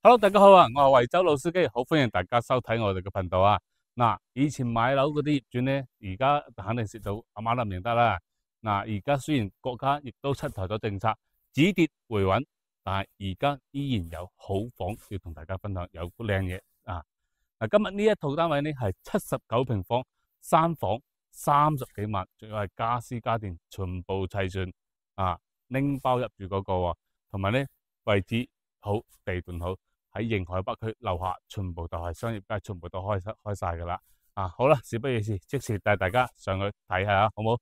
Hello，大家好啊！我係惠州老司機，好歡迎大家收睇我哋嘅頻道啊！嗱，以前買樓嗰啲業主呢，而家肯定蝕到阿媽都唔認得啦。嗱，而家雖然國家亦都出台咗政策止跌回穩，但係而家依然有好房要同大家分享，有靚嘢啊！嗱，今日呢一套單位呢係79平方3房，30幾萬，仲有係家私家電全部齊全啊，拎包入住嗰個喎，同埋呢位置好，地段好。喺迎海北區樓下全部都係商業街，全部都開晒噶啦。啊，好啦，事不宜遲，即時帶大家上去睇下，好唔好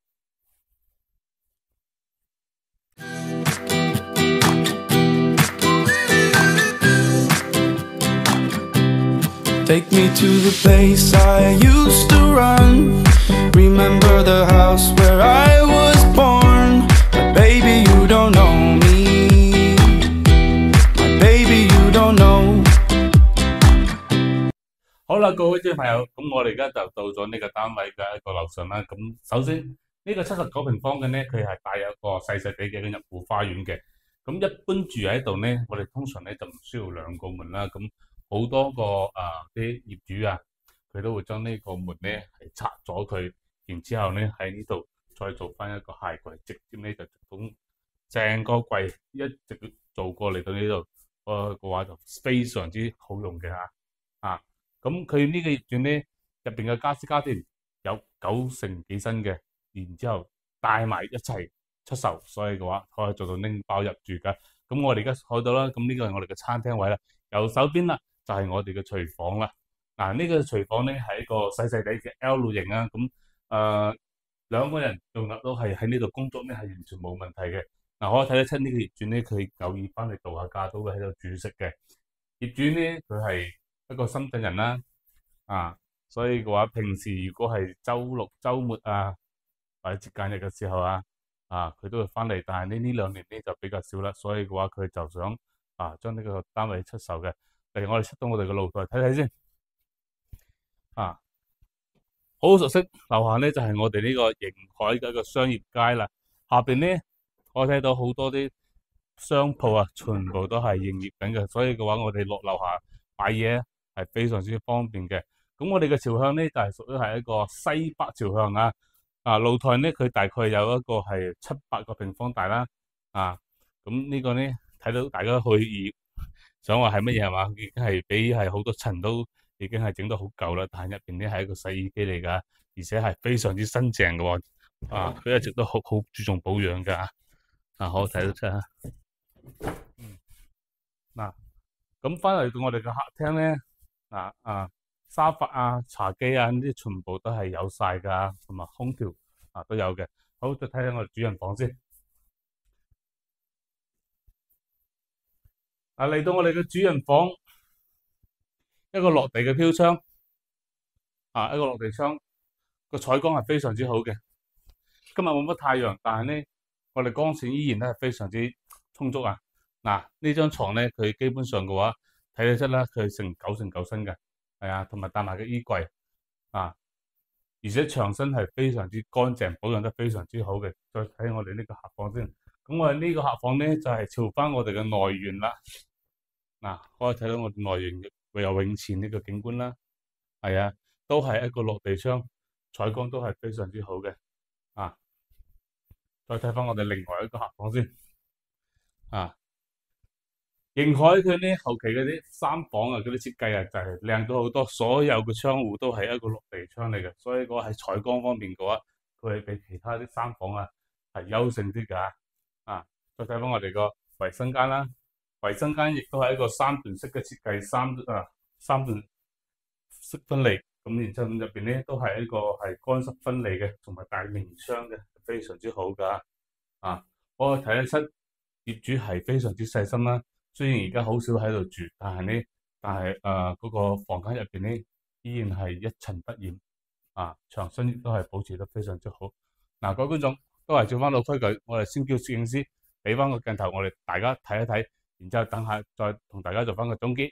？Take me to the place I used to run. Remember the house where I was born. But baby, you don't know me. My baby, you don't know. 好啦，各位觀眾朋友，咁我哋而家就到咗呢個單位嘅一個樓上啦。咁首先呢個79平方嘅呢，佢係帶有一個細細地嘅入戶花園嘅。咁一般住喺度呢，我哋通常呢就唔需要兩個門啦。咁好多個啲業主啊，佢都會將呢個門呢係拆咗佢，然之後呢喺呢度再做翻一個鞋櫃，直接呢就咁成個櫃一直做過嚟到呢度，嘅話就非常之好用嘅嚇。咁佢呢個業主呢，入邊嘅家私家電有90幾新嘅，然之後帶埋一齊出售，所以嘅話可以做到拎包入住㗎。咁我哋而家開到啦，咁呢個係我哋嘅餐廳位啦，右手邊啦就係我哋嘅廚房啦。呢個廚房呢係一個細細地嘅 L 型啊，咁兩個人用得都係喺呢度工作呢係完全冇問題嘅。可以睇得出呢個業主呢，佢偶爾翻嚟度下假都會喺度煮食嘅。業主呢，佢係一個深圳人啦，所以嘅話平時如果係周六周末啊或者節假日嘅時候佢都會翻嚟，但係呢兩年呢就比較少啦，所以嘅話佢就想將呢個單位出售嘅。嚟我哋出到我哋嘅露台睇睇先，好熟悉。樓下呢就係我哋呢個迎海嘅一個商業街啦，下邊呢我睇到好多啲商鋪全部都係營業緊嘅，所以嘅話我哋落樓下買嘢係非常之方便嘅。咁我哋嘅朝向呢就係屬於係一個西北朝向露台呢佢大概有一個係700個平方大啦，咁呢個呢睇到大家可以想話係乜嘢係嘛，已經係比係好多層都已經係整到好舊啦，但係入邊呢係一個洗衣機嚟噶，而且係非常之新淨嘅喎，佢一直都好注重保養噶，可以睇得出咁翻嚟到我哋嘅客廳咧，沙發茶几呢啲全部都係有晒噶，同埋空調都有嘅。好，再睇睇我哋主人房先。嚟到我哋嘅主人房，一個落地嘅飄窗，一個落地窗，個採光係非常之好嘅。今日冇乜太陽，但係呢，我哋光線依然係非常之充足啊！呢張床呢，佢基本上嘅話睇得出啦，佢係成9成9新嘅，同埋帶埋個衣櫃而且牆身係非常之乾淨，保養得非常之好嘅。再睇我哋呢個客房先，咁我哋呢個客房呢就係朝翻我哋嘅內園啦。可以睇到我哋內園會有泳池呢個景觀啦，都係一個落地窗，採光都係非常之好嘅。再睇翻我哋另外一個客房先，迎海佢呢後期嗰啲3房嗰啲設計就係靚咗好多，所有嘅窗戶都係一個落地窗嚟嘅，所以嘅話喺採光方面嘅話，佢係比其他啲3房係優勝啲噶。再睇翻我哋個衛生間啦，衛生間亦都係一個3段式嘅設計，三段式分離，咁然之後入邊呢都係一個係乾濕分離嘅，同埋大明窗嘅，非常之好噶。我睇得出業主係非常之細心啦。雖然而家好少喺度住，但係嗰個房間入邊呢依然係一塵不染，牆身亦都係保持得非常之好。各位觀眾都係照翻老規矩，我哋先叫攝影師俾翻個鏡頭，我哋大家睇一睇，然之後等下再同大家做翻個總結。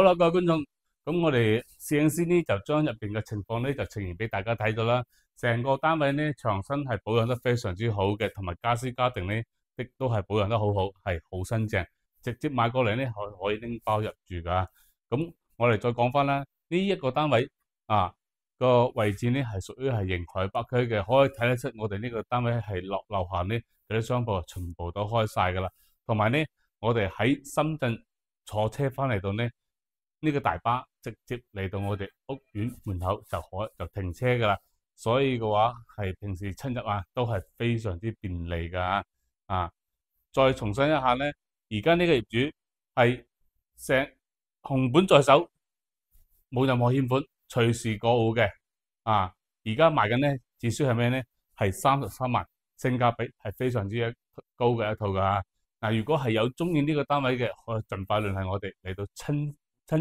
啦，各位觀眾，咁我哋攝影師呢就將入邊嘅情況呢就呈現俾大家睇到啦。成個單位呢牆身係保養得非常之好嘅，同埋家私家電呢亦都係保養得好好，係好新淨，直接買過嚟呢可以拎包入住噶。咁我哋再講翻啦，呢一個單位個位置呢係屬於係迎海北區嘅，可以睇得出我哋呢個單位係樓下呢嗰啲商鋪全部都開晒噶啦，同埋呢我哋喺深圳坐車翻嚟到呢個大巴直接嚟到我哋屋苑門口就停車噶啦，所以嘅話係平時親日都係非常之便利噶再重申一下呢，而家呢個業主係紅本在手，冇任何欠款，隨時過戶嘅而家賣緊呢只需係咩呢？係33萬，性價比係非常之高嘅一套噶如果係有中意呢個單位嘅，可以盡快聯繫我哋嚟到親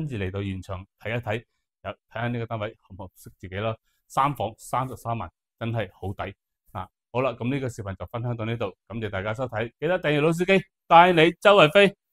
自嚟到現場睇一睇，睇下呢個單位合唔合適自己咯。3房33萬，真係好抵好啦，咁呢個視頻就分享到呢度，感謝大家收睇，記得訂閱老司機帶你周圍飛。